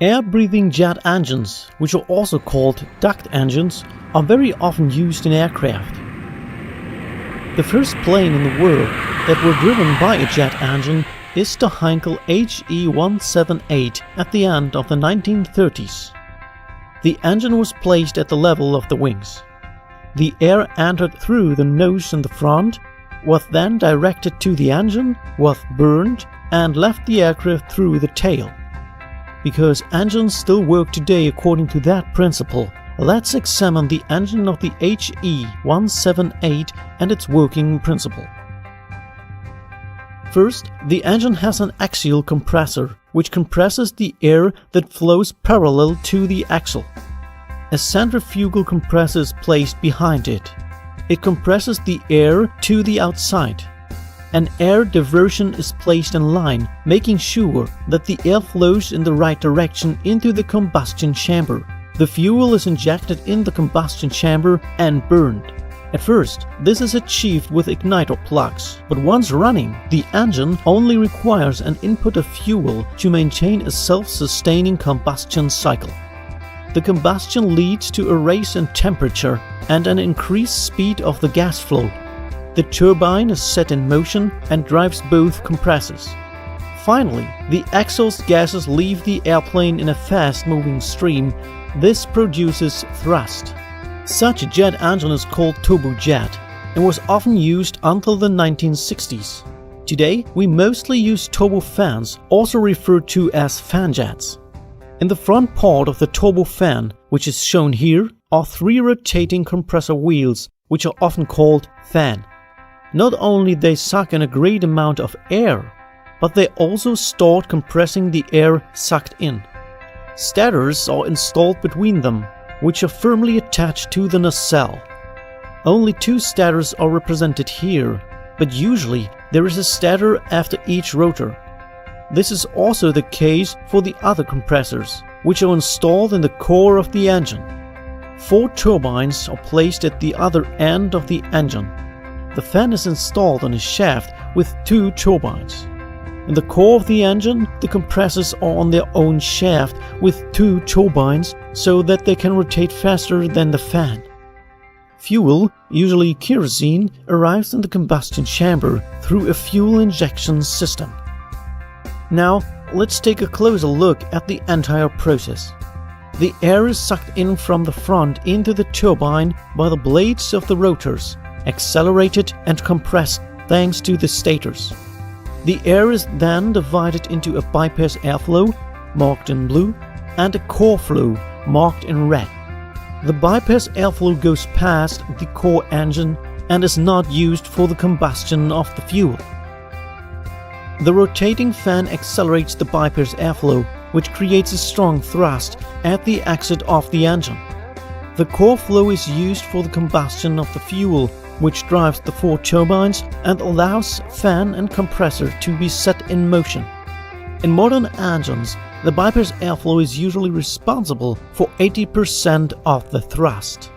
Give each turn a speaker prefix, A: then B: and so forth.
A: Air-breathing jet engines, which are also called duct engines, are very often used in aircraft. The first plane in the world that were driven by a jet engine is the Heinkel HE-178 at the end of the 1930s. The engine was placed at the level of the wings. The air entered through the nose in the front, was then directed to the engine, was burned, and left the aircraft through the tail. Because engines still work today according to that principle, let's examine the engine of the HE-178 and its working principle. First, the engine has an axial compressor, which compresses the air that flows parallel to the axle. A centrifugal compressor is placed behind it. It compresses the air to the outside. An air diversion is placed in line, making sure that the air flows in the right direction into the combustion chamber. The fuel is injected in the combustion chamber and burned. At first, this is achieved with igniter plugs, but once running, the engine only requires an input of fuel to maintain a self-sustaining combustion cycle. The combustion leads to a rise in temperature and an increased speed of the gas flow. The turbine is set in motion and drives both compressors. Finally, the exhaust gases leave the airplane in a fast-moving stream. This produces thrust. Such a jet engine is called turbojet and was often used until the 1960s. Today, we mostly use turbofans, also referred to as fanjets. In the front part of the turbofan, which is shown here, are 3 rotating compressor wheels, which are often called fan. Not only they suck in a great amount of air, but they also start compressing the air sucked in. Stadders are installed between them, which are firmly attached to the nacelle. Only 2 stadders are represented here, but usually there is a stadder after each rotor. This is also the case for the other compressors, which are installed in the core of the engine. 4 turbines are placed at the other end of the engine. The fan is installed on a shaft with 2 turbines. In the core of the engine, the compressors are on their own shaft with 2 turbines so that they can rotate faster than the fan. Fuel, usually kerosene, arrives in the combustion chamber through a fuel injection system. Now, let's take a closer look at the entire process. The air is sucked in from the front into the turbine by the blades of the rotors, accelerated and compressed thanks to the stators. The air is then divided into a bypass airflow, marked in blue, and a core flow, marked in red. The bypass airflow goes past the core engine and is not used for the combustion of the fuel. The rotating fan accelerates the bypass airflow, which creates a strong thrust at the exit of the engine. The core flow is used for the combustion of the fuel, which drives the 4 turbines and allows fan and compressor to be set in motion. In modern engines, the bypass airflow is usually responsible for 80% of the thrust.